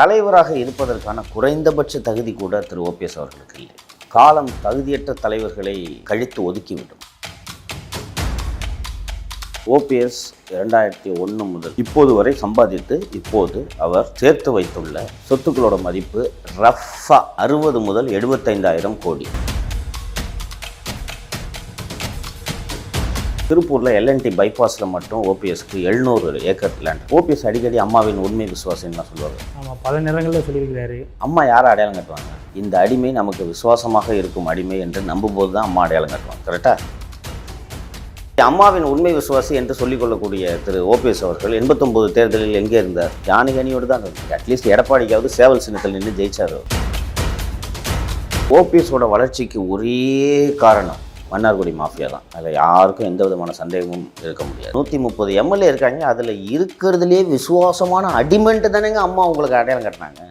தலைவராக இருப்பதற்கான குறைந்தபட்ச தகுதி கூட திரு ஓபிஎஸ் அவர்களுக்கு இல்லை. காலம் தகுதியற்ற தலைவர்களை கழித்து ஒதுக்கிவிடும். ஓபிஎஸ் 2001 முதல் இப்போது வரை சம்பாதித்து இப்போது அவர் சேர்த்து வைத்துள்ள சொத்துக்களோட மதிப்பு ரஃபா 60 முதல் 75,000 கோடி. திருப்பூரில் எல்என்டி பைபாஸில் மட்டும் ஓபிஎஸ்க்கு 700 ஏக்கர் லேண்ட். ஓபிஎஸ் அடிக்கடி அம்மாவின் உண்மை விசுவாசம்னா சொல்லுவாங்க. ஆமாம், பல நேரங்களில் சொல்லியிருக்கிறாரு. அம்மா யாரை அடையாளம் கட்டுவாங்க? இந்த அடிமை நமக்கு விசுவாசமாக இருக்கும் அடிமை என்று நம்பும்போது தான் அம்மா அடையாளம் கட்டுவாங்க. கரெக்டாக? அம்மாவின் உண்மை விசுவாசி என்று சொல்லிக்கொள்ளக்கூடிய திரு ஓபிஎஸ் அவர்கள் 89 தேர்தலில் எங்கே இருந்தார்? ஜானகனியோடு தான் இருந்தார். அட்லீஸ்ட் எடப்பாடிக்காவது சேவல் சின்னத்தில் நின்று ஜெயிச்சார். ஓபிஎஸோட வளர்ச்சிக்கு ஒரே காரணம் மன்னார்குடி மாஃபியா தான். அதில் யாருக்கும் எந்த விதமான சந்தேகமும் இருக்க முடியாது. 130 எம்எல்ஏ இருக்காங்க. அதில் இருக்கிறதுலே விசுவாசமான அடிமெண்ட்டு தானேங்க அம்மா உங்களுக்கு அடையாளம் கட்டினாங்க.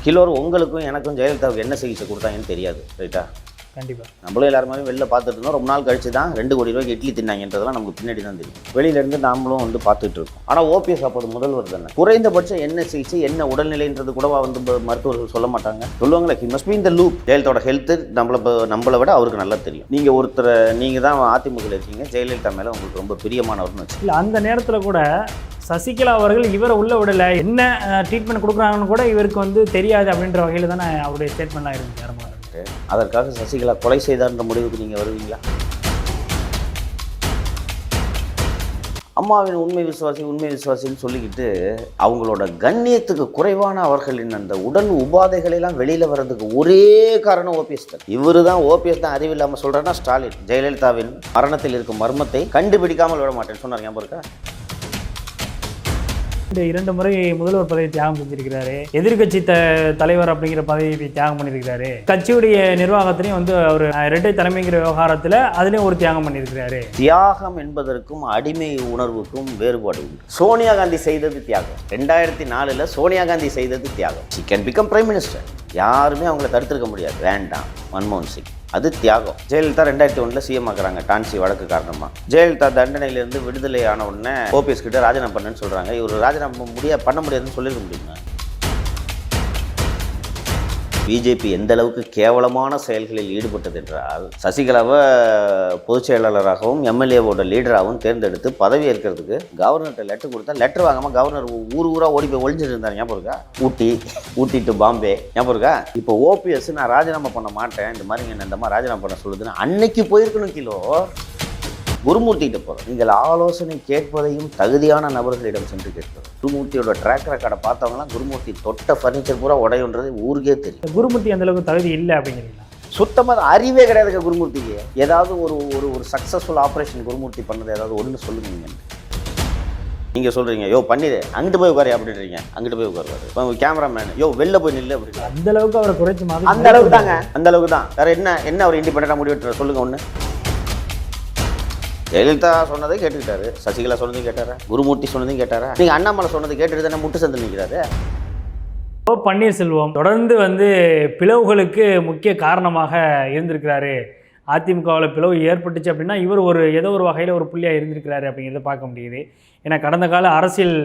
கிலோர் உங்களுக்கும் எனக்கும் ஜெயலலிதாவுக்கு என்ன சிகிச்சை கொடுத்தாங்கன்னு தெரியாது. ரைட்டா? கண்டிப்பாக. நம்மளும் எல்லாருமே வெளில பார்த்துட்டு இருந்தோம். ரொம்ப நாள் கழிச்சு தான் 2 கோடி ரூபாய்க்கு இட்லி தின்னாங்கன்றதெல்லாம் நமக்கு பின்னாடி தான் தெரியும். வெளியிலேருந்து நாமளும் பார்த்துட்டு இருக்கோம். ஆனால் ஓபிஎஸ் அப்போது முதல்வர் தானே. குறைந்தபட்சம் என்ன சிகிச்சை, என்ன உடல்நிலைன்றது கூடவா மருத்துவர்கள் சொல்ல மாட்டாங்க? சொல்லுவாங்களே, he must be in the loop. ஜெயலலிதாவோட ஹெல்த்து நம்மளை விட அவருக்கு நல்லா தெரியும். நீங்கள் தான் அதிமுக இருக்கீங்க, ஜெயலலிதா மேலே உங்களுக்கு ரொம்ப பிரியமானவர்னு வச்சு. இல்லை, அந்த நேரத்தில் கூட சசிகலா அவர்கள் இவரை உள்ள விடலை, என்ன ட்ரீட்மெண்ட் கொடுக்குறாங்கன்னு கூட இவருக்கு தெரியாது அப்படின்ற வகையில் தானே அவருடைய ஸ்டேட்மெண்ட்லாம் இருக்கு. அதற்காக சசிகலா கொலை செய்தார்ன்ற முடிவுக்கு நீங்கள் வருவீங்களா? அம்மாவின் உண்மை விசுவாசின்னு சொல்லிக்கிட்டு அவங்களோட கண்ணியத்துக்கு குறைவான அவர்களின் அந்த உடல் உபாதைகளெல்லாம் வெளியில் வர்றதுக்கு ஒரே காரணம் ஓபிஎஸ் தான். இவர் தான் ஓபிஎஸ் தான் அறிவில்லாமல் சொல்கிறேன்னா ஸ்டாலின் ஜெயலலிதாவின் மரணத்தில் இருக்கும் மர்மத்தை கண்டுபிடிக்காமல் விட மாட்டேன்னு சொன்னார். ஞாபகம் இருக்கா? இந்த 2 முறை முதல்வர் பதவியை தியாகம் செஞ்சிருக்கிறாரு. எதிர்கட்சி தலைவர் அப்படிங்கிற பதவியை தியாகம் பண்ணியிருக்கிறாரு. கட்சியுடைய நிர்வாகத்திலையும் அவர் இரட்டை தலைமைங்கிற விவகாரத்தில் அதுலேயும் ஒரு தியாகம் பண்ணியிருக்கிறாரு. தியாகம் என்பதற்கும் அடிமை உணர்வுக்கும் வேறுபாடு உண்டு. சோனியா காந்தி செய்தது தியாகம். 2004 சோனியா காந்தி செய்தது தியாகம். She can become prime minister. யாருமே அவங்கள தடுத்திருக்க முடியாது. வேண்டாம், மன்மோகன் சிங், அது தியாகம். ஜெயலலிதா 2001 சிஎம் ஆக்குறாங்க டான்சி வழக்கு காரணமாக. ஜெயலலிதா தண்டனையிலிருந்து விடுதலை ஆன உடனே ஓபிஎஸ் கிட்ட ராஜினாமா பண்ணுன்னு சொல்கிறாங்க. இவர் ராஜினாமா பண்ண முடியாதுன்னு சொல்லியிருக்க முடியுமா? பிஜேபி எந்த அளவுக்கு கேவலமான செயல்களில் ஈடுபட்டது என்றால், சசிகலாவை பொதுச் செயலாளராகவும் எம்எல்ஏவோட லீடராகவும் தேர்ந்தெடுத்து பதவி ஏற்கிறதுக்கு கவர்னர்கிட்ட லெட்டர் கொடுத்தா, லெட்டர் வாங்காமல் கவர்னர் ஊராக ஓடி போய் ஒழிஞ்சிட்டு இருந்தார். ஞாபகம் இருக்கா? ஊட்டி டு பாம்பே. ஞாபகம் இருக்கா? இப்போ ஓபிஎஸ் நான் ராஜினாமா பண்ண மாட்டேன், இந்த மாதிரி இந்த மாதிரி ராஜினாமா பண்ண சொல்லுதுன்னு அன்னைக்கு போயிருக்கணும். கிலோ குருமூர்த்திகிட்ட போகிறோம். நீங்கள் ஆலோசனை கேட்பதையும் தகுதியான நபர்களிடம் சென்று கேட்பது. குருமூர்த்தியோட ட்ராக் ரெக்கார்டை பார்த்தவங்களாம் குருமூர்த்தி தொட்ட ஃபர்னிச்சர் பூரா உடையன்றது ஊருக்கே தெரியும். குருமூர்த்தி அந்த அளவுக்கு தகுதி இல்லை அப்படிங்கிறீங்களா? சுத்தமாக அறிவே கிடையாதுங்க குருமூர்த்திக்கு. ஏதாவது ஒரு சக்ஸஸ்ஃபுல் ஆப்ரேஷன் குருமூர்த்தி பண்ணது ஏதாவது ஒன்று சொல்லுங்க. நீங்கள் சொல்கிறீங்க, யோ பண்ணிடு, அங்கிட்டு போய் உட்காரு அப்படின்றீங்க. அங்கிட்டு போய் உட்காருவாரு கேமராமேன், யோ வெளில போய் நில்லு அப்படின்னு. அந்த அளவுக்கு அவரை குறைச்சி அந்த அளவுக்கு தாங்க, அந்த அளவுக்கு தான். வேறு என்ன அவர் இண்டிபெண்டாக முடிவெட்டுற சொல்லுங்கள் ஒன்று. ஜெயலலிதா சொன்னதை கேட்டுக்கிட்டாரு, சசிகலா சொன்னதையும் கேட்டாரா, குருமூர்த்தி சொன்னதையும் கேட்டாரா? நீங்கள் அண்ணாமலை சொன்னதை கேட்டுட்டு தானே முட்டு சந்து நிற்கிறாரு. பன்னீர்செல்வம் தொடர்ந்து பிளவுகளுக்கு முக்கிய காரணமாக இருந்திருக்கிறாரு. அதிமுகவில் பிளவு ஏற்பட்டுச்சு அப்படின்னா இவர் ஏதோ ஒரு வகையில் ஒரு புள்ளியாக இருந்திருக்கிறாரு அப்படிங்கிறத பார்க்க முடியுது. ஏன்னா கடந்த கால அரசியல்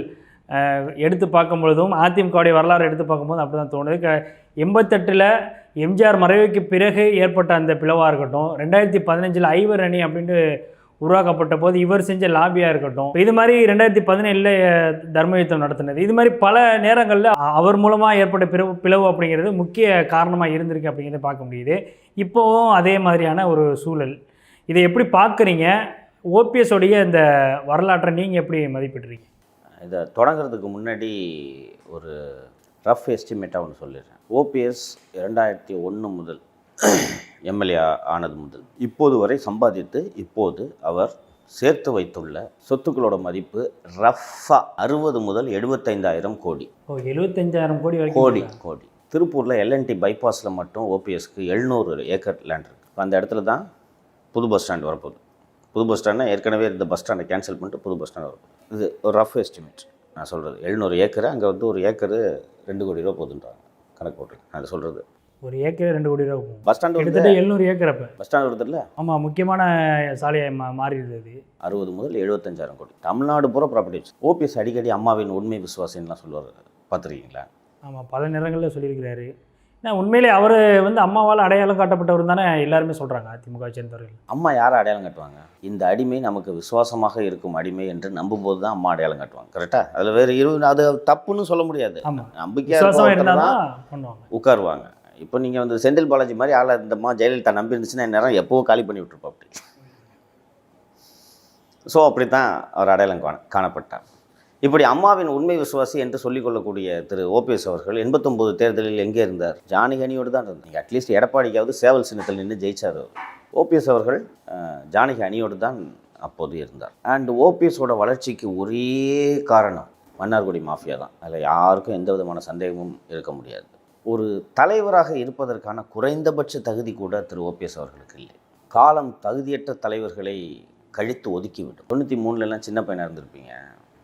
எடுத்து பார்க்கும் பொழுதும் அதிமுகவுடைய வரலாறு எடுத்து பார்க்கும்போது அப்படி தான் தோணுது. 88 எம்ஜிஆர் மறைவுக்கு பிறகு ஏற்பட்ட அந்த பிளவாக இருக்கட்டும், 2015 ஐவர் அணி அப்படின்ட்டு உருவாக்கப்பட்ட போது இவர் செஞ்ச லாபியாக இருக்கட்டும், இது மாதிரி 2017 தர்மயுத்தம் நடத்தினது, இது மாதிரி பல நேரங்களில் அவர் மூலமாக ஏற்பட்ட பிளவு அப்படிங்கிறது முக்கிய காரணமாக இருந்திருக்கு அப்படிங்கிறத பார்க்க முடியுது. இப்போவும் அதே மாதிரியான ஒரு சூழல். இதை எப்படி பார்க்குறீங்க? ஓபிஎஸோடைய இந்த வரலாற்றை நீங்கள் எப்படி மதிப்பிடுறீங்க? இதை தொடங்குறதுக்கு முன்னாடி ஒரு ரஃப் எஸ்டிமேட்டாக ஒன்று சொல்லிடுறேன். ஓபிஎஸ் 2001 முதல் எம்எல்ஏ ஆனது முதல் இப்போது வரை சம்பாதித்து இப்போது அவர் சேர்த்து வைத்துள்ள சொத்துக்களோட மதிப்பு ரஃபா 60 முதல் 75,000 கோடி. 75,000 கோடி. திருப்பூரில் எல்என்டி பைபாஸில் மட்டும் ஓபிஎஸ்க்கு 700 ஏக்கர் லேண்ட் இருக்குது. அந்த இடத்துல தான் புது பஸ் ஸ்டாண்ட் வரப்போகுது. புது பஸ் ஸ்டாண்ட்னா ஏற்கனவே இந்த பஸ் ஸ்டாண்டை கேன்சல் பண்ணிட்டு புது பஸ் ஸ்டாண்ட் வரப்போகுது. இது ஒரு ரஃப் எஸ்டிமேட் நான் சொல்கிறது. 700 ஏக்கரு, அங்கே ஒரு ஏக்கரு 2 கோடி ரூபா போகுதுன்றாங்க. கணக்கு போட்டு நான் சொல்கிறது. ஒரு ஏக்கர் 2 கோடி ரூபா போகும். பஸ் ஸ்டாண்டு கிட்டத்தட்ட 700 ஏக்கர் அப்போ. பஸ் ஸ்டாண்டு வருதுல்ல, ஆமாம், முக்கியமான சாலையாக மாறிடுது அது. 60 முதல் 75,000 கோடி. தமிழ்நாடு பூரா ப்ராப்பர்ட்டி வச்சு. ஓபிஎஸ் அடிக்கடி அம்மாவின் உண்மை விசுவாசம்லாம் சொல்லுவார், பார்த்துருக்கீங்களா? ஆமாம், பல நேரங்களில் சொல்லியிருக்கிறாரு. ஏன்னா உண்மையிலே அவர் வந்து அம்மாவால் அடையாளம் காட்டப்பட்டவர் தானே எல்லாருமே சொல்கிறாங்க அதிமுக சேர்ந்தவர்கள். அம்மா யாரை அடையாளம் காட்டுவாங்க? இந்த அடிமை நமக்கு விசுவாசமாக இருக்கும் அடிமை என்று நம்பும்போது தான் அம்மா அடையாளம் காட்டுவாங்க. கரெக்டாக? அதில் வேறு அது தப்புன்னு சொல்ல முடியாது. ஆமாம், நம்பிக்கையாக இருந்தால் தான் பண்ணுவாங்க, உட்காருவாங்க. இப்போ நீங்கள் வந்து செந்தில் பாலாஜி மாதிரி ஆளை இந்தம்மா ஜெயலலிதா நம்பி இருந்துச்சுன்னா நேரம் எப்போவோ காலி பண்ணி விட்டுருப்பா அப்படி. ஸோ அப்படி தான் அவர் அடையாளம் காணப்பட்டார். இப்படி அம்மாவின் உண்மை விசுவாசி என்று சொல்லிக்கொள்ளக்கூடிய திரு ஓபிஎஸ் அவர்கள் 89 தேர்தலில் எங்கே இருந்தார்? ஜானகி தான் இருந்தார். அட்லீஸ்ட் எடப்பாடிக்காவது சேவல் சின்னத்தில் நின்று ஜெயிச்சார் அவர். ஓபிஎஸ் அவர்கள் ஜானகி அணியோடு தான் அப்போது இருந்தார். அண்ட் ஓபிஎஸோட வளர்ச்சிக்கு ஒரே காரணம் மன்னார்குடி மாஃபியா தான். அதில் யாருக்கும் எந்த விதமான சந்தேகமும் இருக்க முடியாது. ஒரு தலைவராக இருப்பதற்கான குறைந்தபட்ச தகுதி கூட திரு ஓபிஎஸ் அவர்களுக்கு இல்லை. காலம் தகுதியற்ற தலைவர்களை கழித்து ஒதுக்கிவிடும். 93லலாம் சின்ன பையனாக இருந்திருப்பீங்க.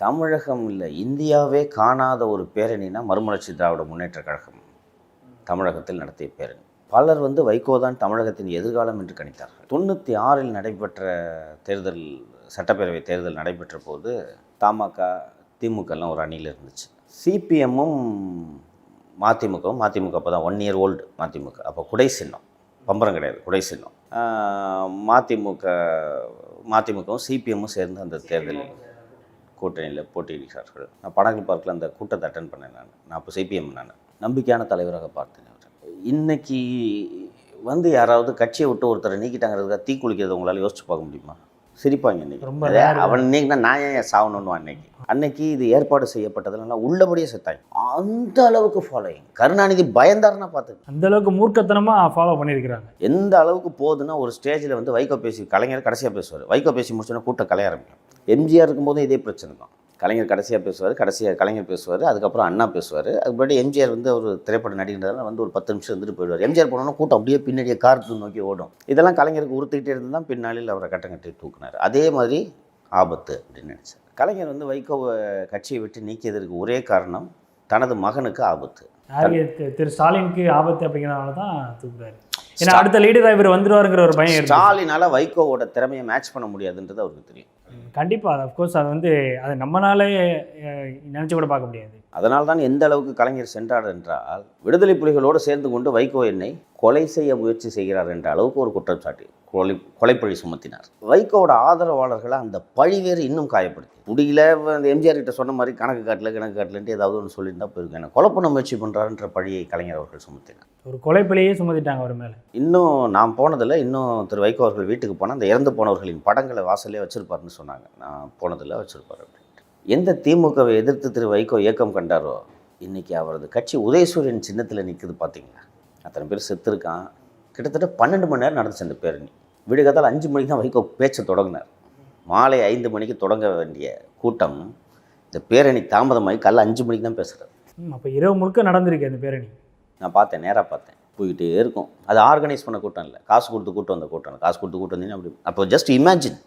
தமிழகம் இல்லை, இந்தியாவே காணாத ஒரு பேரணினா மறுமலர்ச்சி திராவிட முன்னேற்ற கழகம் தமிழகத்தில் நடத்திய பேரணி. பலர் வந்து வைகோ தான் தமிழகத்தின் எதிர்காலம் என்று கணித்தார்கள். 96இல் நடைபெற்ற தேர்தல், சட்டப்பேரவை தேர்தல் நடைபெற்ற போது தமாக திமுகலாம் ஒரு அணியில் இருந்துச்சு. சிபிஎம்மும் மதிமுக அப்போ தான் 1 இயர் ஓல்டு மதிமுக. அப்போ குடை சின்னம், பம்பரம் கிடையாது, குடை சின்னம். மதிமுகவும் சிபிஎம்மும் சேர்ந்து அந்த தேர்தலில் கூட்டணியில் போட்டியிடுகிறார்கள். நான் பனகல் பார்க்கில் அந்த கூட்டத்தை அட்டன் பண்ணேன். நான் அப்போ சிபிஎம் நம்பிக்கையான தலைவராக பார்த்தேன். இன்னைக்கு வந்து யாராவது கட்சியை விட்டு ஒருத்தரை நீக்கிட்டாங்கிறதுக்காக தீ குளிக்கிறத உங்களால் யோசிச்சு பார்க்க முடியுமா? சிரிப்பாங்க. இன்னைக்கு அவன் இன்னைக்குனா நான் ஏன் சாகணுன்னு அன்னைக்கு இது ஏற்பாடு செய்யப்பட்டதுனால உள்ளபடியே செத்தாங்க. அந்த அளவுக்கு ஃபாலோயிங். கருணாநிதி பயந்தாருன்னா பார்த்து அந்த அளவுக்கு மூர்க்கத்தனமாக ஃபாலோ பண்ணியிருக்கிறாங்க. எந்த அளவுக்கு போகுதுன்னா, ஒரு ஸ்டேஜில் வந்து வைகோ பேசி கலைஞர் கடைசியாக பேசுவார். வைகோ பேசி முடிச்சோன்னா கூட்டம் கலைய ஆரம்பிக்கும். எம்ஜிஆர் இருக்கும்போதும் இதே பிரச்சனை தான். கலைஞர் கடைசியாக பேசுவார், கலைஞர் பேசுவார், அதுக்கப்புறம் அண்ணா பேசுவார். அதுபடி எம்ஜிஆர் வந்து ஒரு திரைப்பட நடிகன்றதால வந்து ஒரு 10 நிமிஷம் இருந்துட்டு போயிடுவார். எம்ஜிஆர் போனோன்னா கூட்டம் அப்படியே பின்னாடியே கார்த்து நோக்கி ஓடும். இதெல்லாம் கலைஞருக்கு உறுத்திக்கிட்டே இருந்து தான் பின்னாளில் அவரை கட்டி தூக்குனார். அதே மாதிரி ஆபத்து அப்படின்னு நினச்சார். கலைஞர் வந்து வைகோவை கட்சியை விட்டு நீக்கியதற்கு ஒரே காரணம் தனது மகனுக்கு ஆபத்து. திரு ஸ்டாலினுக்கு ஆபத்து அப்படிங்கிறனால தான் தூக்குறாரு. ஏன்னா அடுத்த லீடராக இவர் வந்துடுவாருங்கிற ஒரு பயம். ஸ்டாலினால் வைகோவோட திறமையை மேட்ச் பண்ண முடியாதுன்றது அவருக்கு தெரியும். கண்டிப்பாக, அஃப்கோர்ஸ். அது வந்து அதை நம்மளாலே நினச்சி கூட பார்க்க முடியாது. அதனால் தான் எந்த அளவுக்கு கலைஞர் சென்றார் என்றால், விடுதலை புலிகளோடு சேர்ந்து கொண்டு வைகோ என்னை கொலை செய்ய முயற்சி செய்கிறார் என்ற அளவுக்கு ஒரு குற்றச்சாட்டு, கொலைப்பழி சுமத்தினார். வைகோவோட ஆதரவாளர்களை அந்த பழி வேறு இன்னும் காயப்படுத்தி முடியல. அந்த எம்ஜிஆர் கிட்ட சொன்ன மாதிரி கணக்கு காட்டலன்ட்டு ஏதாவது ஒன்று சொல்லியிருந்தா போயிருக்கேன். என்ன கொலை பண்ண முயற்சி பண்ணுறாருன்ற பழியை கலைஞர் அவர்கள் சுமத்தினார். ஒரு கொலைப்பழியே சுமத்திட்டாங்க அவர் மேலே. இன்னும் நான் போனதில்லை. இன்னும் திரு வைகோ அவர்கள் வீட்டுக்கு போனால் அந்த இறந்து போனவர்களின் படங்களை வாசலே வச்சுருப்பாருன்னு சொன்னாங்க. நான் போனதில்லை, வச்சுருப்பார் அப்படின்ட்டு. எந்த திமுகவை எதிர்த்து திரு வைகோ இயக்கம் கண்டாரோ, இன்றைக்கி அவரது கட்சி உதயசூரியன் சின்னத்தில் நிற்குது. பார்த்தீங்களா? அத்தனை பேர் செத்துருக்கான். கிட்டத்தட்ட 12 மணி நேரம் நடந்துச்சு அந்த பேரணி. விடுகாத்தால் 5 மணிக்கு தான் வைகோ பேச்சை தொடங்கினார். மாலை 5 மணிக்கு தொடங்க வேண்டிய கூட்டம் இந்த பேரணி தாமதமாகி காலைல 5 மணிக்கு தான் பேசுகிறார். அப்போ இரவு முழுக்க நடந்திருக்கு அந்த பேரணி. நான் பார்த்தேன், நேராக பார்த்தேன். போய்கிட்டே இருக்கும். அது ஆர்கனைஸ் பண்ண கூட்டம் இல்லை, காசு கொடுத்து கூட்டம் வந்த கூட்டம். காசு கொடுத்து கூட்டம் வந்தீங்கன்னா அப்படி. அப்போ ஜஸ்ட் இமேஜின்.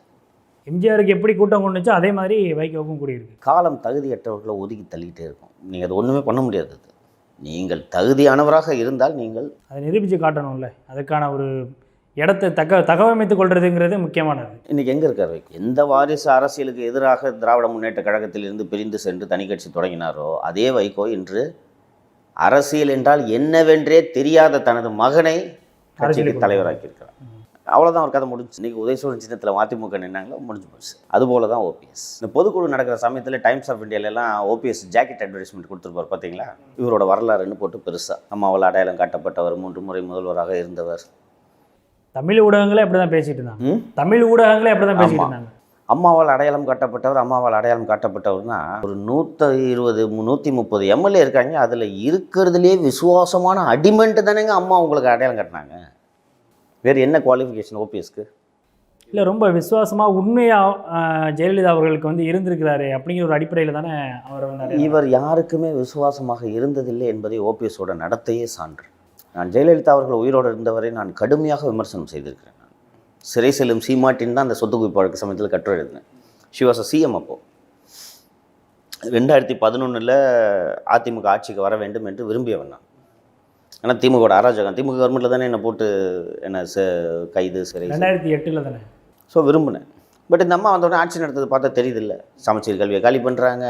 எம்ஜிஆருக்கு எப்படி கூட்டம் கொண்டுச்சோ அதே மாதிரி வைகோவுக்கும் கூடியிருக்கு. காலம் தகுதியற்றவர்களை ஒதுக்கி தள்ளிகிட்டே இருக்கும். நீங்கள் அது ஒன்றுமே பண்ண முடியாது. நீங்கள் தகுதியானவராக இருந்தால் நீங்கள் அதை நிரூபித்து காட்டணும்ல. அதுக்கான ஒரு இடத்தை தகவமைத்துக் கொள்றதுங்கிறது முக்கியமானது. இன்றைக்கி எங்கே இருக்கார் வைகோ? எந்த வாரிசு அரசியலுக்கு எதிராக திராவிட முன்னேற்ற கழகத்தில் இருந்து பிரிந்து சென்று தனி கட்சி தொடங்கினாரோ அதே வைகோ இன்று அரசியல் என்றால் என்னவென்றே தெரியாத தனது மகனை கட்சிக்கு தலைவராக்கியிருக்கிறார். அவ்வளோதான் ஒரு கதை முடிஞ்சு. இன்றைக்கி உதயசூரியன் சின்னத்தில் மதிமுக நின்னாங்களோ முடிஞ்சு போச்சு. அதுபோல தான் ஓபிஎஸ். இந்த பொதுக்குழு நடக்கிற சமயத்தில் டைம்ஸ் ஆஃப் இந்தியாவிலலாம் ஓபிஎஸ் ஜாக்கெட் அட்வர்டைஸ்மெண்ட் கொடுத்துருப்பார். பார்த்தீங்களா? இவரோட வரலாறுன்னு போட்டு பெருசாக அம்மாவால் அடையாளம் காட்டப்பட்டவர், 3 முறை முதல்வராக இருந்தவர். தமிழ் ஊடகங்களே அப்படி தான் பேசிட்டு இருந்தாங்க. தமிழ் ஊடகங்களே அப்படி தான் பேசிட்டு இருந்தாங்க. அம்மாவால் அடையாளம் காட்டப்பட்டவர்னா ஒரு 120 130 எம்எல்ஏ இருக்காங்க. அதில் இருக்கிறதுலே விசுவாசமான அடிமெண்ட்டு தானேங்க அம்மா உங்களுக்கு அடையாளம் காட்டினாங்க. வேறு என்ன குவாலிஃபிகேஷன் ஓபிஎஸ்க்கு? இல்லை, ரொம்ப விசுவாசமாக உண்மையாக ஜெயலலிதா அவர்களுக்கு வந்து இருந்திருக்கிறாரு அப்படிங்கிற ஒரு அடிப்படையில் தானே அவர் வந்து. இவர் யாருக்குமே விசுவாசமாக இருந்ததில்லை என்பதை ஓபிஎஸோட நடத்தையே சான்று. நான் ஜெயலலிதா அவர்கள் உயிரோடு இருந்தவரை நான் கடுமையாக விமர்சனம் செய்திருக்கிறேன். நான் சிறை செல்லும் சீமாட்டின் தான் அந்த சொத்து குவிப்பு வழக்கு சமயத்தில் கட்டுரை எழுதினேன். She was a CM. அப்போது 2011 அதிமுக ஆட்சிக்கு வர வேண்டும் என்று விரும்பியவன் நான். ஆனால் திமுகவோட அராஜகம், திமுக கவர்மெண்ட்டில் தானே என்னை போட்டு என்ன கைது சிறை 2008 தானே. ஸோ விரும்பினேன். பட் இந்த அம்மா வந்தோடனே ஆட்சி நடத்தது பார்த்தா தெரியுதில்ல. சமச்சீர் கல்வியை காலி பண்ணுறாங்க.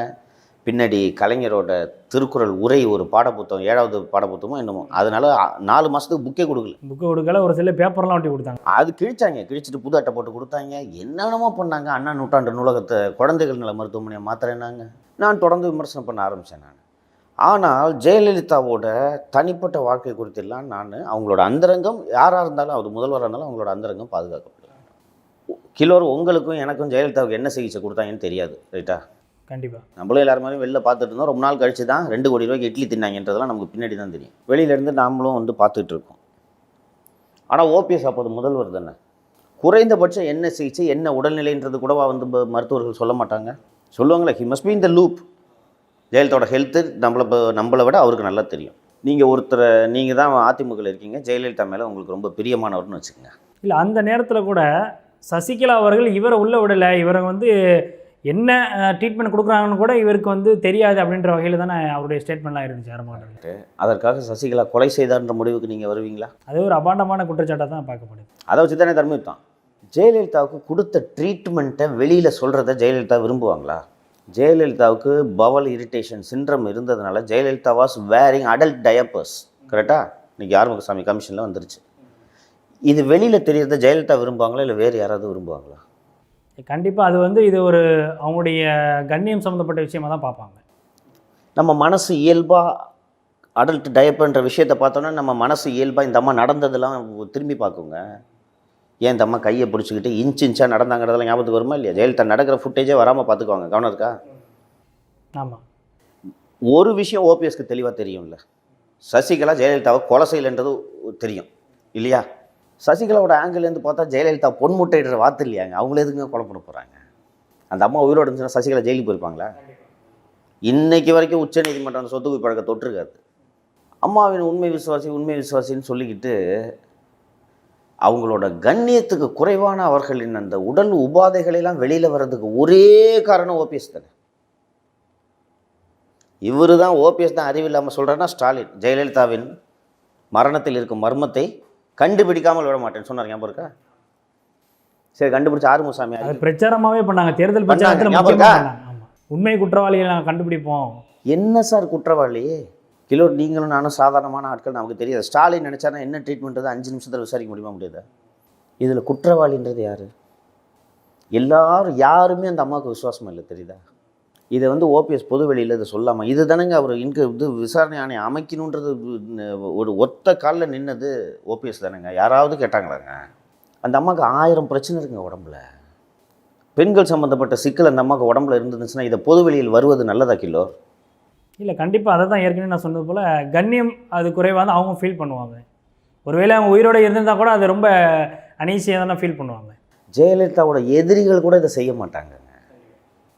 பின்னாடி கலைஞரோட திருக்குறள் உரை ஒரு பாடப்புத்தகம், 7வது பாடப்புத்தகமும் என்னமோ, அதனால 4 மாதத்துக்கு புக்கே கொடுக்கல. ஒரு சில பேப்பர்லாம் ஒட்டி கொடுத்தாங்க. அது கிழிச்சிட்டு புது அட்டை போட்டு கொடுத்தாங்க. என்னென்னமோ பண்ணாங்க. அண்ணா நூற்றாண்டு நூலகத்தை குழந்தைகள் நல மருத்துவமனையை மாத்திரனாங்க. நான் தொடர்ந்து விமர்சனம் பண்ண ஆரம்பித்தேன். ஆனால் ஜெயலலிதாவோட தனிப்பட்ட வாழ்க்கை குறித்தெல்லாம் அவங்களோட அந்தரங்கம் யாராக இருந்தாலும், அவர் முதல்வராக இருந்தாலும் அவங்களோட அந்தரங்கம் பாதுகாக்கப்படும். கிலோர் உங்களுக்கும் எனக்கும் ஜெயலலிதாவுக்கு என்ன சிகிச்சை கொடுத்தாங்கன்னு தெரியாது, ரைட்டா? கண்டிப்பாக. நம்மளும் எல்லாருமே வெளில பார்த்துட்டு இருந்தோம். ரொம்ப நாள் கழிச்சு தான் 2 கோடி ரூபாய்க்கு இட்லி தின்னாங்கன்றதெல்லாம் நமக்கு பின்னாடி தான் தெரியும். வெளியிலேருந்து நாமளும் பார்த்துட்டு இருக்கோம். ஆனால் ஓபிஎஸ் அப்போது முதல்வர் தானே. குறைந்தபட்சம் என்ன சிகிச்சை, என்ன உடல்நிலைன்றது கூடவா மருத்துவர்கள் சொல்ல மாட்டாங்க? சொல்லுவாங்களே, he must be in the loop. ஜெயலலிதாவோட ஹெல்த்து நம்மளை விட அவருக்கு நல்லா தெரியும். நீங்கள் தான் அதிமுகவில் இருக்கீங்க, ஜெயலலிதா மேலே உங்களுக்கு ரொம்ப பிரியமானவர்னு வச்சுக்கோங்க. இல்லை, அந்த நேரத்தில் கூட சசிகலா அவர்கள் இவரை உள்ள விடலை, இவரை என்ன ட்ரீட்மெண்ட் கொடுக்குறாங்கன்னு கூட இவருக்கு தெரியாது அப்படின்ற வகையில் தானே அவருடைய ஸ்டேட்மெண்ட்லாம் இருந்துச்சு அரமாட்டேன். அதற்காக சசிகலா கொலை செய்தார்ன்ற முடிவுக்கு நீங்கள் வருவீங்களா? அது ஒரு அபாண்டமான குற்றச்சாட்டாக தான் பார்க்கப்படுது. அதை வச்சு தானே தர்மித்தான். ஜெயலலிதாவுக்கு கொடுத்த ட்ரீட்மெண்ட்டை வெளியில் சொல்கிறத ஜெயலலிதா விரும்புவாங்களா? ஜெயலலிதாவுக்கு பவல் இரிட்டேஷன் சிண்ட்ரம் இருந்ததுனால Jayalalithaa was wearing adult diapers. கரெக்டாக? இன்றைக்கி ஆறுமுகசாமி கமிஷனில் வந்துருச்சு. இது வெளியில் தெரியறத ஜெயலலிதா விரும்புவாங்களா, இல்லை வேறு யாராவது விரும்புவாங்களா? கண்டிப்பாக அது இது ஒரு அவங்களுடைய கண்ணியம் சம்மந்தப்பட்ட விஷயமாக தான் பார்ப்பாங்க. நம்ம மனசு இயல்பாக அடல்ட் டயப்பர்ன்ற விஷயத்தை பார்த்தோன்னா நம்ம மனசு இயல்பாக இந்த அம்மா நடந்ததெல்லாம் திரும்பி பார்க்குங்க. ஏன் இந்த அம்மா கையை பிடிச்சிக்கிட்டு இன்ச்சாக நடந்தாங்கிறதெல்லாம் ஞாபகத்துக்கு வருமா இல்லையா? ஜெயலலிதா நடக்கிற ஃபுட்டேஜே வராமல் பார்த்துக்குவாங்க. கவனம் இருக்கா? ஆமாம். ஒரு விஷயம் ஓபிஎஸ்க்கு தெளிவாக தெரியும்ல, சசிகலா ஜெயலலிதாவை கொலை செய்யலைன்றது தெரியும் இல்லையா? சசிகலாவோட ஆங்கிலேருந்து பார்த்தா ஜெயலலிதா பொன்முட்டையிடுற வார்த்தை இல்லையாங்க. அவங்கள எதுங்க கொலை பண்ண போகிறாங்க? அந்த அம்மா உயிரோடு இருந்துச்சுன்னா சசிகலா ஜெயிலுக்கு போயிருப்பாங்களா? இன்னைக்கு வரைக்கும் உச்சநீதிமன்றம் அந்த சொத்து குவிப்பு வழக்கை தொட்டிருக்காது. அம்மாவின் உண்மை விசுவாசின்னு சொல்லிக்கிட்டு அவங்களோட கண்ணியத்துக்கு குறைவான அவர்களின் அந்த உடல் உபாதைகளெல்லாம் வெளியில் வர்றதுக்கு ஒரே காரணம் ஓபிஎஸ் தானே. இவர் தான் ஓபிஎஸ் தான் அறிவில்லாமல் சொல்கிறேன்னா ஸ்டாலின் ஜெயலலிதாவின் மரணத்தில் இருக்கும் மர்மத்தை கண்டுபிடிக்காமல் விட மாட்டேன்னு சொன்னார். ஞாபகம் இருக்கா? சரி, கண்டுபிடிச்ச ஆறுமுகசாமி அது பிரச்சாரமாகவே பண்ணாங்க. தேர்தல் பிரச்சாரத்தில் உண்மை குற்றவாளியை நாங்கள் கண்டுபிடிப்போம். என்ன சார் குற்றவாளி? கிலோ நீங்களும் நானும் சாதாரணமான ஆட்கள், நமக்கு தெரியாது. ஸ்டாலின் நினச்சாருன்னா என்ன ட்ரீட்மெண்ட்டு 5 நிமிஷத்தில் விசாரிக்க முடியுதா? இதில் குற்றவாளின்றது யார்? யாருமே அந்த அம்மாவுக்கு விசுவாசம் இல்லை, தெரியுதா? இதை ஓபிஎஸ் பொது வெளியில் இதை சொல்லாமல் இது தானேங்க அவர் விசாரணை ஆணையம் அமைக்கணுன்றது ஒரு ஒத்த காலில் நின்னது ஓபிஎஸ் தானேங்க. யாராவது கேட்டாங்களாங்க? அந்த அம்மாவுக்கு 1000 பிரச்சனை இருக்குங்க உடம்புல. பெண்கள் சம்மந்தப்பட்ட சிக்கல் அந்த அம்மாவுக்கு உடம்புல இருந்துச்சுன்னா இதை பொது வெளியில் வருவது நல்லதா கிலோ? இல்லை, கண்டிப்பாக அதை தான் ஏற்கனவே நான் சொன்னது போல் கண்ணியம் அது குறைவாக தான் அவங்க ஃபீல் பண்ணுவாங்க. ஒருவேளை அவங்க உயிரோடு இருந்திருந்தால் கூட அது ரொம்ப அனீசியாக தானே ஃபீல் பண்ணுவாங்க. ஜெயலலிதாவோட எதிரிகள் கூட இதை செய்ய மாட்டாங்கங்க.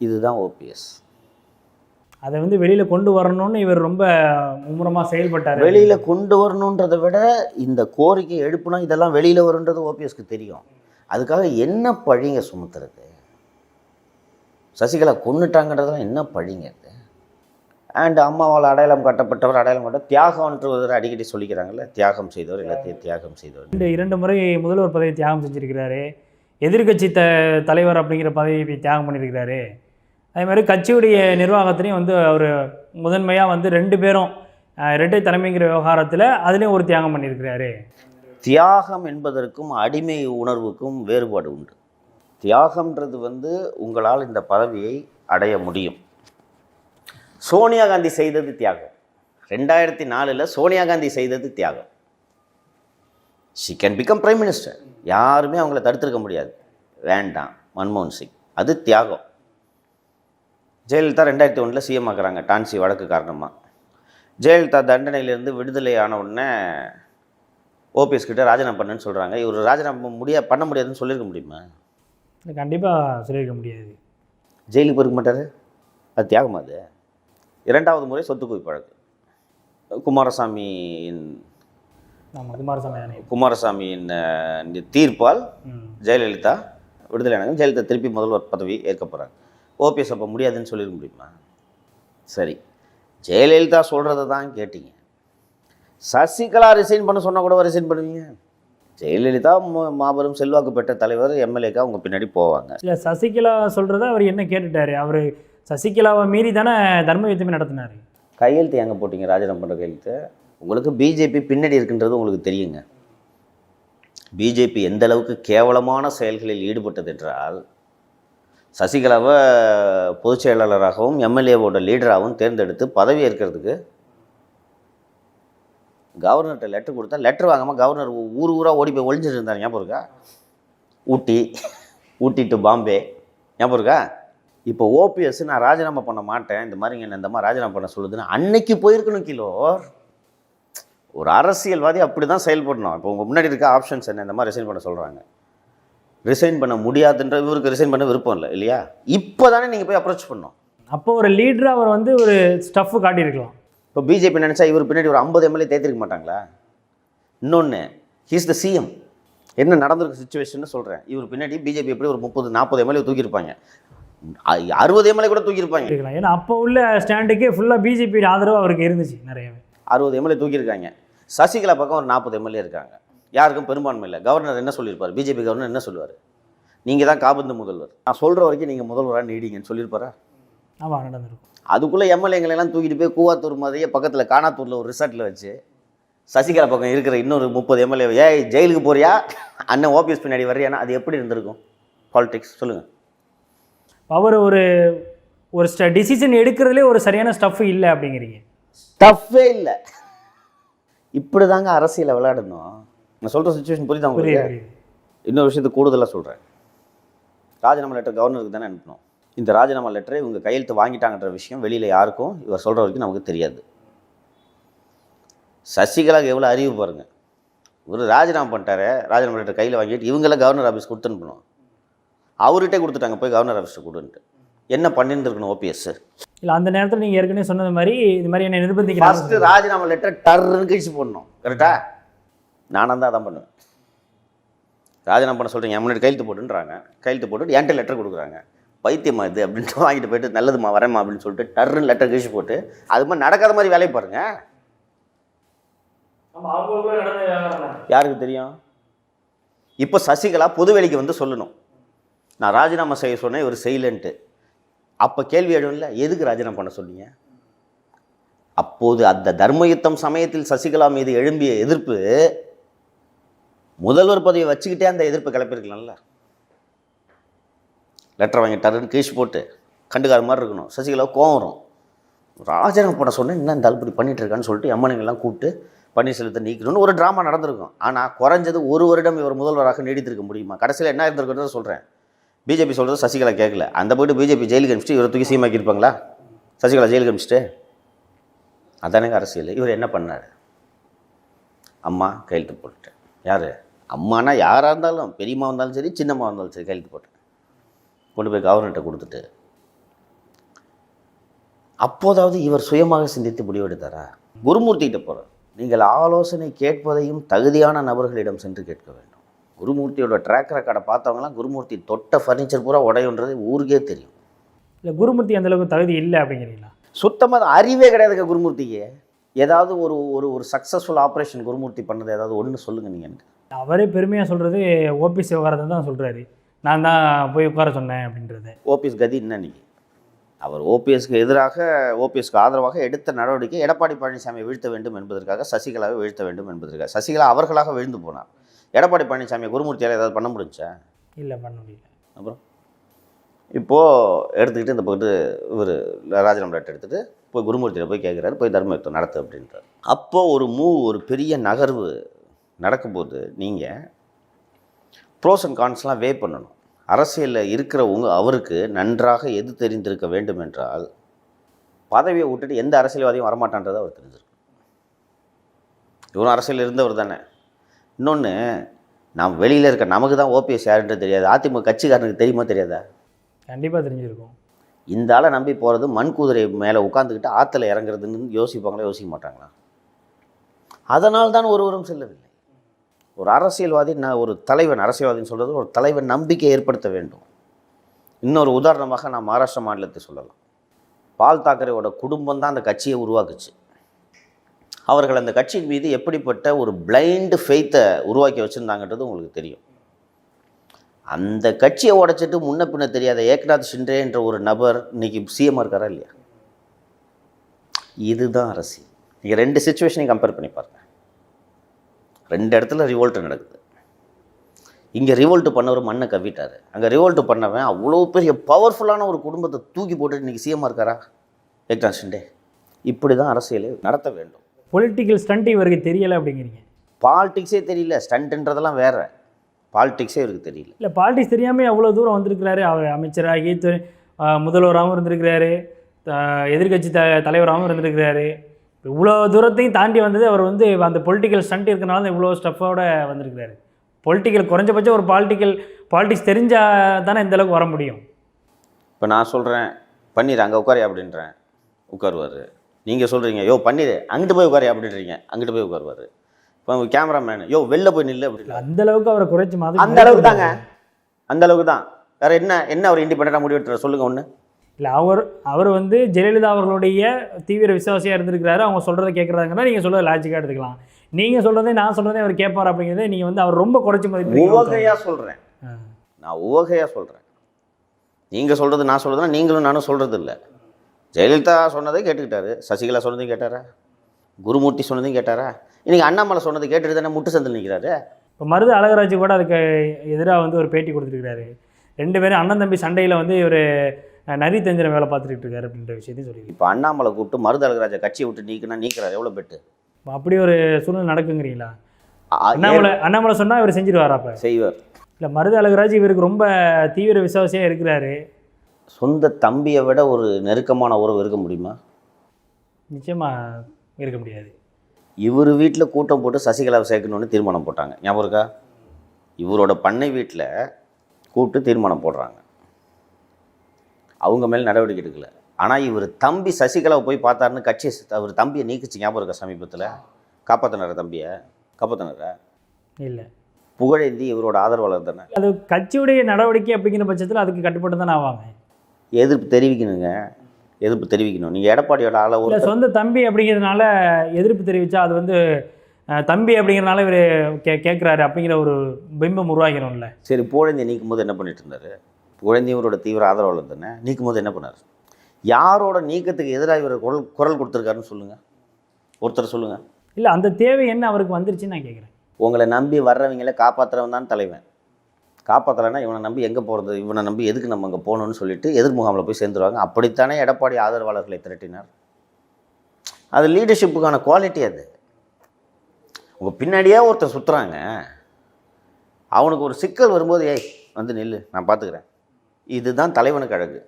இதுதான் ஓபிஎஸ். அதை வெளியில் கொண்டு வரணும்னு இவர் ரொம்ப மும்முரமாக செயல்பட்டார். வெளியில் கொண்டு வரணுன்றதை விட இந்த கோரிக்கை எழுப்புனா இதெல்லாம் வெளியில் வருன்றது ஓபிஎஸ்க்கு தெரியும். அதுக்காக என்ன பழிங்க சுமத்துறது? சசிகலா கொன்னுட்டாங்கன்றதெல்லாம் என்ன பழிங்க அது? அண்ட் அம்மாவால் அடையாளம் காட்டப்பட்டவர், அடையாளம் காட்ட தியாகம்ன்றவர் அடிக்கடி சொல்லிக்கிறாங்கல்ல, தியாகம் செய்தவர், எல்லாத்தையும் தியாகம் செய்தவர். 2 முறை முதல்வர் பதவி தியாகம் செஞ்சுருக்கிறாரு. எதிர்கட்சி தலைவர் அப்படிங்கிற பதவியை தியாகம் பண்ணியிருக்கிறாரு. அதே மாதிரி கட்சியுடைய நிர்வாகத்திலையும் அவர் முதன்மையாக 2 பேரும் இரட்டை தலைமைங்கிற விவகாரத்தில் அதுலேயும் ஒரு தியாகம் பண்ணியிருக்கிறாரு. தியாகம் என்பதற்கும் அடிமை உணர்வுக்கும் வேறுபாடு உண்டு. தியாகம்ன்றது உங்களால் இந்த பதவியை அடைய முடியும். சோனியா காந்தி செய்தது தியாகம். 2004 சோனியா காந்தி செய்தது தியாகம். She can become prime minister. யாருமே அவங்கள தடுத்திருக்க முடியாது. வேண்டாம், மன்மோகன் சிங், அது தியாகம். ஜெயலலிதா 2001 சிஎம் ஆக்குறாங்க டான்சி வழக்கு காரணமாக. ஜெயலலிதா தண்டனையிலேருந்து விடுதலை ஆன உடனே ஓபிஎஸ் கிட்ட ராஜினாமா பண்ணுன்னு சொல்கிறாங்க. இவர் ராஜினாமா பண்ண முடியாதுன்னு சொல்லியிருக்க முடியுமா? கண்டிப்பாக சொல்லியிருக்க முடியாது. ஜெயிலுக்கு போயிருக்க மாட்டார். அது தியாகம். அது 2வது முறை சொத்து குவிப்பு வழக்கு. குமாரசாமியின் தீர்ப்பால் ஜெயலலிதா விடுதலை ஆனாங்க. ஜெயலலிதா திருப்பி முதல்வர் பதவி ஏற்க போகிறாங்க. ஓபிஎஸ் அப்போ முடியாதுன்னு சொல்லியிருக்க முடியுமா? சரி, ஜெயலலிதா சொல்கிறத தான் கேட்டீங்க. சசிகலா ரிசைன் பண்ண சொன்னால் கூட ரிசைன் பண்ணுவீங்க? ஜெயலலிதா மாபெரும் செல்வாக்கு பெற்ற தலைவர், எம்எல்ஏக்கா அவங்க பின்னாடி போவாங்க. இல்லை, சசிகலா சொல்கிறத அவர் என்ன கேட்டுட்டாரு? அவர் சசிகலாவை மீறி தானே தர்ம யுத்தமே நடத்தினார். கையெழுத்து எங்கே போட்டிங்க? ராஜினாமா பண்ணுற கையெழுத்து. உங்களுக்கு பிஜேபி பின்னாடி இருக்குன்றது உங்களுக்கு தெரியுங்க. பிஜேபி எந்த அளவுக்கு கேவலமான செயல்களில் ஈடுபட்டது என்றால், சசிகலாவை பொதுச் செயலாளராகவும் எம்எல்ஏவோட லீடராகவும் தேர்ந்தெடுத்து பதவி ஏற்கிறதுக்கு கவர்னர்கிட்ட லெட்டர் கொடுத்தா, லெட்டர் வாங்காமல் கவர்னர் ஊர் ஊராக ஓடி போய் ஒழிஞ்சிட்டு இருந்தார். ஞாபகம் இருக்கா? ஊட்டி டு பாம்பே. ஞாபகம் இருக்கா? இப்போ ஓபிஎஸ் நான் ராஜினாமா பண்ண மாட்டேன், இந்த மாதிரி என்ன இந்த மாதிரி ராஜினாமா பண்ண சொல்லுதுன்னு அன்னைக்கு போயிருக்கணும். கிலோ ஒரு அரசியல்வாதி அப்படி தான் செயல்படணும். இப்போ உங்கள் முன்னாடி இருக்க ஆப்ஷன்ஸ் என்ன? இந்த மாதிரி ரிசைன் பண்ண சொல்கிறாங்க. ரிசைன் பண்ண முடியாதுன்ற இவருக்கு ரிசைன் பண்ண விருப்பம் இல்லை இல்லையா? இப்போ தானே நீங்கள் போய் அப்ரோச் பண்ணணும். அப்போ ஒரு லீடராக அவர் வந்து ஒரு ஸ்டஃப் காட்டியிருக்கலாம். இப்போ பிஜேபி நினச்சா இவர் பின்னாடி ஒரு 50 எம்எல்ஏ தேர்த்திருக்க மாட்டாங்களா? இன்னொன்று, ஹீஸ் த சிஎம். என்ன நடந்திருக்க சுச்சுவேஷன் சொல்கிறேன். இவர் பின்னாடி பிஜேபி எப்படி ஒரு 30-40 எம்எல்ஏ தூக்கியிருப்பாங்க, 60 எம்எல்ஏ கூட தூக்கியிருப்பாங்க. ஏன்னா அப்போ உள்ள ஸ்டாண்டுக்கே ஃபுல்லாக பிஜேபி ஆதரவு அவருக்கு இருந்துச்சு. நிறையவே 60 எம்எல்ஏ தூக்கியிருக்காங்க. சசிகலா பக்கம் ஒரு 40 எம்எல்ஏ இருக்காங்க. யாருக்கும் பெரும்பான்மை இல்லை. கவர்னர் என்ன சொல்லியிருப்பார்? பிஜேபி கவர்னர் என்ன சொல்லுவார்? நீங்கள் தான் காபந்து முதல்வர், நான் சொல்கிற வரைக்கும் நீங்கள் முதல்வராக நீடிங்கன்னு சொல்லியிருப்பாரா? ஆமாம், நடந்திருக்கும். அதுக்குள்ளே எம்எல்ஏங்களெல்லாம் தூக்கிட்டு போய் கூவாத்தூர் மாதிரியே பக்கத்தில் காணாத்தூரில் ஒரு ரிசார்ட்டில் வச்சு சசிகலா பக்கம் இருக்கிற இன்னொரு 30 எம்எல்ஏ, ஏய் ஜெயிலுக்கு போறியா அண்ணன் ஓபிஎஸ் பின்னாடி வர்றியானா, அது எப்படி இருந்திருக்கும்? பாலிடிக்ஸ் சொல்லுங்கள். அவர் ஒரு ஒரு டிசிஷன் எடுக்கிறதுலே ஒரு சரியான ஸ்டஃப் இல்லை அப்படிங்கிறீங்க. ஸ்டஃப்பே இல்லை. இப்படி தாங்க அரசியலை விளையாடணும். நான் சொல்கிற சுச்சுவேஷன் புரியுதா உங்களுக்கு? இன்னொரு விஷயத்தை கூடுதலாக சொல்கிறேன். ராஜினாமா லெட்டர் கவர்னருக்கு தானே அனுப்பணும். இந்த ராஜினாமா லெட்டரை இவங்க கையெழுத்து வாங்கிட்டாங்கன்ற விஷயம் வெளியில் யாருக்கும் இவர் சொல்கிற வரைக்கும் நமக்கு தெரியாது. சசிகலாவுக்கு எவ்வளோ அறிவு பாருங்கள். இவர் ராஜினாமா பண்ணிட்டாரு, ராஜினாமா லெட்டர் கையில் வாங்கிட்டு இவங்களாம் கவர்னர் ஆஃபீஸ் கொடுத்துனுப்பணும். அவர்கிட்டே கொடுத்துட்டாங்க, போய் கவர்னர் ஆஃபீஸில் கொடுன்ட்டு. என்ன பண்ணியிருந்துருக்கணும் ஓபிஎஸ்? இல்லை, அந்த நேரத்தில் நீங்கள் ஏற்கனவே சொன்னது மாதிரி இது மாதிரி என்ன நிர்பந்திக்கலாம். ஃபஸ்ட்டு ராஜினாமா லெட்டர் டர்ன்னு கழிச்சு போடணும். கரெக்டா? நானும் தான் அதான் பண்ணுவேன். ராஜினாமா பண்ண சொல்கிறீங்க, முன்னாடி கையெழுத்து போட்டுன்றாங்க. கையெழுத்து போட்டு என்கிட்ட லெட்டர் கொடுக்குறாங்க. பைத்தியமா இது அப்படின்ட்டு வாங்கிட்டு போயிட்டு நல்லதுமா வரேம்மா அப்படின்னு சொல்லிட்டு டர்ன்னு லெட்டர் கழிச்சு போட்டு அது மாதிரி நடக்காத மாதிரி வேலையை பாருங்க. யாருக்கு தெரியும்? இப்போ சசிகலா பொதுவெளிக்கு வந்து சொல்லணும், நான் ராஜினாமா செய்ய சொன்னேன், இவர் செய்யலன்ட்டு. அப்போ கேள்வி எழும்ல, எதுக்கு ராஜினாமா பண்ண சொன்னீங்க? அப்போது அந்த தர்மயுத்தம் சமயத்தில் சசிகலா மீது எழும்பிய எதிர்ப்பு, முதல்வர் பதவியை வச்சுக்கிட்டே அந்த எதிர்ப்பை கிளப்பியிருக்கலாம்ல. லெட்டர் வாங்கி டர்ன்னு கீழ்ச்சி போட்டு கண்டுக்காத மாதிரி இருக்கணும். சசிகலா கோவம் வரும். ராஜினாமா பண்ண சொன்னேன், என்ன இந்த இப்படி பண்ணிட்டு இருக்கான்னு சொல்லிட்டு எம்எல்ஏங்கெல்லாம் கூப்பிட்டு பன்னீர்செல்வத்தை நீக்கணும்னு ஒரு ட்ராமா நடந்திருக்கும். ஆனால் குறைஞ்சது 1 வருடம் இவர் முதல்வராக நீடித்திருக்க முடியுமா? கடைசியில் என்ன இருந்திருக்குன்னு சொல்கிறேன். பிஜேபி சொல்கிறது சசிகலா கேட்கல. அந்த போய்ட்டு பிஜேபி ஜெயிலுக்கு அனுப்பிச்சிட்டு இவரை தூக்கி சீமாக்கி இருப்பாங்களா? சசிகலா ஜெயிலுக்கு அனுப்பிச்சிட்டு அதானங்க அரசியல். இவர் என்ன பண்ணார்? அம்மா கையெழுத்து போட்டுட்டேன். யார் அம்மானா? யாராக இருந்தாலும், பெரியம்மா இருந்தாலும் சரி, சின்னம்மா இருந்தாலும் சரி, கையெழுத்து போட்டேன். கொண்டு போய் கவர்னர்கிட்ட கொடுத்துட்டு, அப்போதாவது இவர் சுயமாக சிந்தித்து முடிவெடுத்தாரா? குருமூர்த்திகிட்ட போகிறார். நீங்கள் ஆலோசனை கேட்பதையும் தகுதியான நபர்களிடம் சென்று கேட்க வேண்டும். குருமூர்த்தியோட ட்ராக் ரெக்கார்டை பார்த்தவங்களாம் குருமூர்த்தி தொட்ட ஃபர்னிச்சர் பூரா உடையுன்றது ஊருக்கே தெரியும். இல்லை, குருமூர்த்தி அந்தளவுக்கு தகுதி இல்லை அப்படிங்கிறீங்களா? சுத்தமாக அறிவே கிடையாதுங்க குருமூர்த்திக்கு. ஏதாவது ஒரு ஒரு ஒரு சக்ஸஸ்ஃபுல் ஆப்ரேஷன் குருமூர்த்தி பண்ணது ஏதாவது ஒன்று சொல்லுங்கள் நீங்கள் எனக்கு. அவரே பெருமையாக சொல்கிறது ஓபிஎஸ் விவகாரத்தை தான் சொல்கிறாரு. நான் தான் போய் உட்கார சொன்னேன் அப்படின்றது. ஓபிஎஸ் கதி என்ன இன்னைக்கு? அவர் ஓபிஎஸ்க்கு எதிராக, ஓபிஎஸ்க்கு ஆதரவாக எடுத்த நடவடிக்கை எடப்பாடி பழனிசாமியை வீழ்த்த வேண்டும் என்பதற்காக, சசிகலாவை வீழ்த்த வேண்டும் என்பதற்காக. சசிகலா அவர்களாக விழுந்து போனார். எடப்பாடி பழனிசாமியை குருமூர்த்தியால் ஏதாவது பண்ண முடிஞ்சா? இல்லை, பண்ண முடியல. அப்புறம் இப்போது எடுத்துக்கிட்டு இந்த போய்ட்டு இவர் ராஜினாமா லெட்டர் எடுத்துகிட்டு போய் குருமூர்த்தியில் போய் கேட்குறாரு, போய் தர்மயுத்தம் நடத்து அப்படின்றார். அப்போது ஒரு பெரிய நகர்வு நடக்கும்போது நீங்கள் ப்ரோஸ் அண்ட் கான்ஸ்லாம் வே பண்ணணும். அரசியலில் இருக்கிறவங்க அவருக்கு நன்றாக எது தெரிந்திருக்க வேண்டும் என்றால், பதவியை விட்டுட்டு எந்த அரசியல்வாதியும் வரமாட்டான்றதை அவர் தெரிஞ்சிருக்கு. இவரும் அரசியல் இருந்தவர் தானே. இன்னொன்று, நாம் வெளியில் இருக்க நமக்கு தான் ஓபிஎஸ் யாருன்றது தெரியாது. அதிமுக கட்சிக்காரனுக்கு தெரியுமா தெரியாதா? கண்டிப்பாக தெரிஞ்சிருக்கும். இந்த ஆளை நம்பி போகிறது மண் குதிரை மேலே உட்காந்துக்கிட்டு ஆற்றுல இறங்குறதுன்னு யோசிப்பாங்களா? யோசிக்க மாட்டாங்களா? அதனால் தான் ஒருவரும் செல்லவில்லை. ஒரு அரசியல்வாதி, ஒரு தலைவன், அரசியல்வாதின்னு சொல்கிறது ஒரு தலைவன் நம்பிக்கை ஏற்படுத்த வேண்டும். இன்னொரு உதாரணமாக நான் மகாராஷ்டிரா மாநிலத்தை சொல்லலாம். பால் தாக்கரேவோட குடும்பம் தான் அந்த கட்சியை உருவாக்குச்சு. அவர்கள் அந்த கட்சியின் மீது எப்படிப்பட்ட ஒரு பிளைண்டு ஃபெய்த்தை உருவாக்கி வச்சுருந்தாங்கன்றது உங்களுக்கு தெரியும். அந்த கட்சியை உடைச்சிட்டு முன்ன பின்ன தெரியாத ஏக்நாத் ஷிண்டே என்ற ஒரு நபர் இன்னைக்கு சிஎம் இருக்காரா இல்லையா? இதுதான் அரசியல். நீங்கள் 2 சிச்சுவேஷனையும் கம்பேர் பண்ணி பாருங்க. 2 இடத்துல ரிவோல்ட் நடக்குது. இங்கே ரிவோல்ட் பண்ணவர் மண்ணை கவ்விட்டார். அங்கே ரிவோல்ட் பண்ணவன் அவ்வளோ பெரிய பவர்ஃபுல்லான ஒரு குடும்பத்தை தூக்கி போட்டு இன்றைக்கி சிஎம் இருக்காரா ஏக்நாத் ஷிண்டே? இப்படி தான் அரசியலை நடத்த வேண்டும். பொலிட்டிக்கல் ஸ்டண்ட் இவருக்கு தெரியலை அப்படிங்கிறீங்க. பாலிடிக்ஸே தெரியல, ஸ்டண்ட்ன்றதெல்லாம் வேற. பாலிடிக்ஸே இவருக்கு தெரியல. இல்லை, பாலிடிக்ஸ் தெரியாமல் அவ்வளோ தூரம் வந்திருக்கிறாரு. அவர் அமைச்சராகி முதல்வராகவும் இருந்திருக்கிறாரு, எதிர்கட்சி தலைவராகவும் இருந்திருக்கிறாரு. இவ்வளோ தூரத்தையும் தாண்டி வந்தது அவர் வந்து அந்த பொலிட்டிக்கல் ஸ்டண்ட் இருக்கிறனால தான் இவ்வளோ ஸ்டஃப்போட வந்திருக்கிறாரு. பொலிட்டிக்கல் குறைஞ்சபட்சம் ஒரு பாலிடிக்ஸ் தெரிஞ்சால் தானே இந்தளவுக்கு வர முடியும். இப்போ நான் சொல்கிறேன் பன்னீர் அங்கே உட்காரி அப்படின்றேன், உட்காருவார். நீங்கள் சொல்கிறீங்க யோ பன்னீர் அங்கிட்டு போய் உட்காரி அப்படின்றீங்க, அங்கிட்டு போய் உட்காருவார். இப்போ கேமராமேன் யோ வெளில போய் நில்லு அப்படி. அந்தளவுக்கு அவரை குறைச்சி மாதிரி அந்த அளவுக்கு தாங்க, அந்த அளவுக்கு தான். வேறு என்ன அவர் இண்டிபெண்ட்டாக முடிவெடுத்துற சொல்லுங்கள் ஒன்று. இல்லை, அவர் வந்து ஜெயலலிதா அவர்களுடைய தீவிர விசுவாசியாக இருந்திருக்கிறாரு. அவங்க சொல்கிறத கேட்குறாங்கன்னா நீங்கள் சொல்கிறத லாஜிக்காக எடுத்துக்கலாம். நீங்கள் சொல்கிறதே நான் சொல்கிறதே அவர் கேட்பார் அப்படிங்கிறதே நீங்கள் வந்து அவர் ரொம்ப குறைச்சி மதிப்பு. உவகையாக சொல்கிறேன், நான் உவகையாக சொல்கிறேன். நீங்கள் சொல்கிறது நான் சொல்கிறதுனா நீங்களும் நானும் சொல்கிறது இல்லை. ஜெயலலிதா சொன்னதை கேட்டுக்கிட்டாரு, சசிகலா சொன்னதையும் கேட்டாரா, குருமூர்த்தி சொன்னதையும் கேட்டாரா, இன்றைக்கி அண்ணாமலை சொன்னதை கேட்டுட்டு தானே முட்டு சந்தில் நிற்கிறாரு. இப்போ மருது அழகராஜ் கூட அதுக்கு எதிராக வந்து ஒரு பேட்டி கொடுத்துருக்காரு. 2 பேரும் அண்ணன் தம்பி சண்டையில் வந்து இவர் நரி தந்திரம் வேலை பார்த்துட்டு இருக்காரு அப்படின்ற விஷயத்தையும் சொல்லி. இப்போ அண்ணாமலை கூப்பிட்டு மருது அழகராஜை கட்சியை விட்டு நீக்கிறார், எவ்வளோ பெட்டு. அப்படி ஒரு சூழ்நிலை நடக்குங்கிறீங்களா? அண்ணாமலை சொன்னால் இவர் செஞ்சிருவாரா? அப்போ செய்வார். இல்லை, மருது அழகராஜ் இவருக்கு ரொம்ப தீவிர விசுவாசியாக இருக்கிறாரு. சொந்த தம்பியை விட ஒரு நெருக்கமான உறவு இருக்க முடியுமா? நிச்சயமாக இருக்க முடியாது. இவர் வீட்டில் கூட்டம் போட்டு சசிகலாவை சேர்க்கணுன்னு தீர்மானம் போட்டாங்க, ஞாபகம் இருக்கா? இவரோட பண்ணை வீட்டில் கூப்பிட்டு தீர்மானம் போடுறாங்க. அவங்க மேலே நடவடிக்கை எடுக்கலை. ஆனால் இவர் தம்பி சசிகலாவை போய் பார்த்தாருன்னு கட்சி அவர் தம்பியை நீக்கிச்சு, ஞாபகம் இருக்கா? சமீபத்தில் காப்பாற்றினார தம்பியை காப்பாற்றினார இல்லை. புகழேந்தி இவரோட ஆதரவாளர் தானே. அது கட்சியுடைய நடவடிக்கை அப்படிங்கிற பட்சத்தில் அதுக்கு கட்டுப்பட்டு தானே ஆவாங்க. எதிர்ப்பு தெரிவிக்கணுங்க, எதிர்ப்பு தெரிவிக்கணும். நீங்கள் எடப்பாடியோட அளவு சொந்த தம்பி அப்படிங்கிறதுனால எதிர்ப்பு தெரிவித்தா அது வந்து தம்பி அப்படிங்கிறனால இவர் கேட்குறாரு அப்படிங்கிற ஒரு பிம்பம் உருவாகிறோம்ல. சரி, புகழேந்தி நீக்கும் போது என்ன பண்ணிட்டு இருந்தார்? புகழேந்தி இவரோட தீவிர ஆதரவாளர் தானே. நீக்கும் போது என்ன பண்ணார்? யாரோட நீக்கத்துக்கு எதிராக இவர் குரல் கொடுத்துருக்காருன்னு சொல்லுங்கள், ஒருத்தர் சொல்லுங்கள். இல்லை, அந்த தேவை என்ன அவருக்கு வந்துருச்சுன்னு நான் கேட்குறேன். உங்களை நம்பி வர்றவங்கள காப்பாற்றுறவன் தான் தலைவன். காப்பாற்றலைன்னா இவனை நம்பி எங்கே போகிறது, இவனை நம்பி எதுக்கு நம்ம அங்கே போகணுன்னு சொல்லிட்டு எதிர் முகாமில் போய் சேர்ந்துருவாங்க. அப்படித்தானே எடப்பாடி ஆதரவாளர்களை திரட்டினார். அது லீடர்ஷிப்புக்கான குவாலிட்டி. அது உங்கள் பின்னாடியே ஒருத்தர் சுற்றுறாங்க, அவனுக்கு ஒரு சிக்கல் வரும்போது ஏய் வந்து நில்லு நான் பார்த்துக்கிறேன், இதுதான் தலைவனுக்கு அழகு.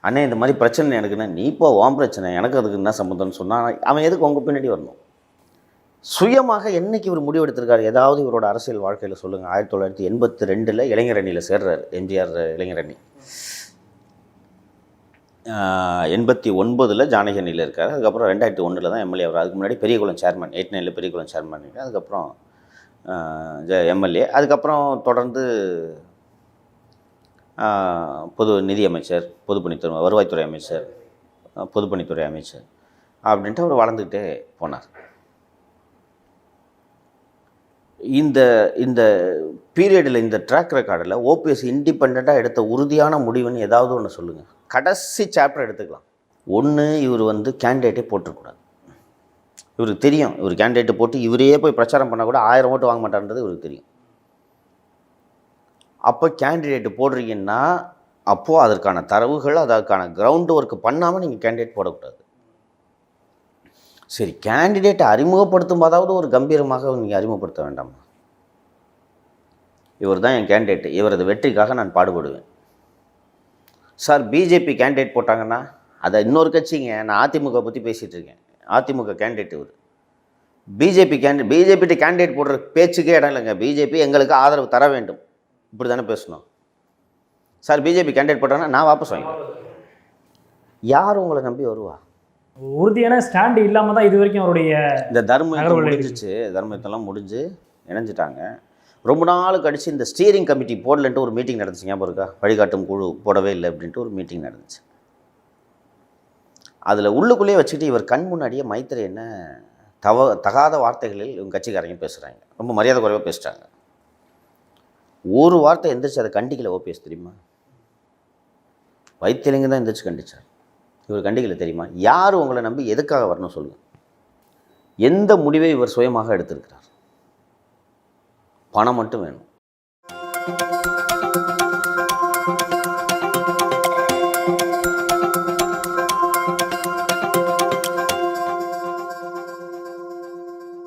அண்ணே இந்த மாதிரி பிரச்சனை எனக்குன்னா நீ இப்போ உன் பிரச்சனை, எனக்கு அதுக்கு என்ன சம்மந்தம்னு சொன்னால் அவன் எதுக்கு உங்கள் பின்னாடி வரணும்? சுயமாக என்னைக்கு இவர் முடிவெடுத்திருக்காரு? ஏதாவது இவரோட அரசியல் வாழ்க்கையில் சொல்லுங்கள். 1982 இளைஞர் அணியில் சேர்றாரு, எம்ஜிஆர் இளைஞர் அணி. 89 ஜானகி அணியில் இருக்கார். அதுக்கப்புறம் 2001 தான் எம்எல்ஏ அவர். அதுக்கு முன்னாடி பெரியகுளம் சேர்மன், 89 பெரியகுளம் சேர்மன், அதுக்கப்புறம் எம்எல்ஏ. அதுக்கப்புறம் தொடர்ந்து பொது நிதி அமைச்சர், பொதுப்பணித்துறை, வருவாய்த்துறை அமைச்சர், பொதுப்பணித்துறை அமைச்சர் அப்படின்ட்டு அவர் வளர்ந்துக்கிட்டே போனார். இந்த இந்த பீரியடில், இந்த ட்ராக் ரெக்கார்டில் ஓபிஎஸ் இண்டிபெண்ட்டாக எடுத்த உறுதியான முடிவுன்னு ஏதாவது ஒன்று சொல்லுங்கள். கடைசி சாப்டர் எடுத்துக்கலாம். ஒன்று, இவர் வந்து கேண்டிடேட்டே போட்டிருக்கூடாது. இவருக்கு தெரியும், இவர் கேண்டிடேட்டை போட்டு இவரே போய் பிரச்சாரம் பண்ணால் கூட 1000 ஓட்டு வாங்க மாட்டார்ன்றது இவருக்கு தெரியும். அப்போ கேண்டிடேட்டு போடுறீங்கன்னா அப்போது அதற்கான தரவுகள், அதற்கான கிரவுண்ட் ஒர்க் பண்ணாமல் நீங்கள் கேண்டிடேட் போடக்கூடாது. சரி, கேண்டிடேட்டை அறிமுகப்படுத்தும் போதாவது ஒரு கம்பீரமாக நீங்கள் அறிமுகப்படுத்த வேண்டாமா? இவர் தான் என் கேண்டிடேட்டு, இவரது வெற்றிக்காக நான் பாடுபடுவேன். சார் பிஜேபி கேண்டிடேட் போட்டாங்கன்னா அதை இன்னொரு கட்சிங்க, நான் அதிமுக பற்றி பேசிகிட்டு இருக்கேன். அதிமுக கேண்டிடேட் இவர். பிஜேபிகிட்ட கேண்டிடேட் போடுற பேச்சுக்கே இடம் இல்லைங்க. பிஜேபி எங்களுக்கு ஆதரவு தர வேண்டும், இப்படி தானே பேசணும். சார் பிஜேபி கேண்டிடேட் போட்டாங்கன்னா நான் வாபஸ் வாங்கிக்கிறேன். யார் உங்களை நம்பி வருவா? உறுதியான ஸ்டாண்டு இல்லாமல் தான் இது வரைக்கும் அவருடைய இந்த தர்மம் முடிஞ்சிச்சு. தர்மத்தெல்லாம் முடிஞ்சு இணைஞ்சிட்டாங்க. ரொம்ப நாள் கழிச்சு இந்த ஸ்டீரிங் கமிட்டி போடலன்ட்டு ஒரு மீட்டிங் நடந்துச்சு, ஞாபகம் இருக்கா? வழிகாட்டும் குழு போடவே இல்லை அப்படின்ட்டு ஒரு மீட்டிங் நடந்துச்சு. அதில் உள்ளுக்குள்ளேயே வச்சுக்கிட்டு இவர் கண் முன்னாடியே மைத்திரி என்ன தகாத வார்த்தைகளில் இவங்க கட்சிக்காரங்க பேசுகிறாங்க, ரொம்ப மரியாதை குறைவாக பேசுகிறாங்க. ஒரு வார்த்தை எந்திரிச்சு அதை கண்டிக்கல ஓபிஎஸ் தெரியுமா? வைத்திலிங்கம் தான் எந்திரிச்சு கண்டிச்சார். இவர் கண்டிக்கல தெரியுமா? யார் உங்களை நம்பி எதுக்காக வரணும் சொல்லுங்கள்? எந்த முடிவை இவர் சுயமாக எடுத்திருக்கிறார்? பணம் மட்டும் வேணும்.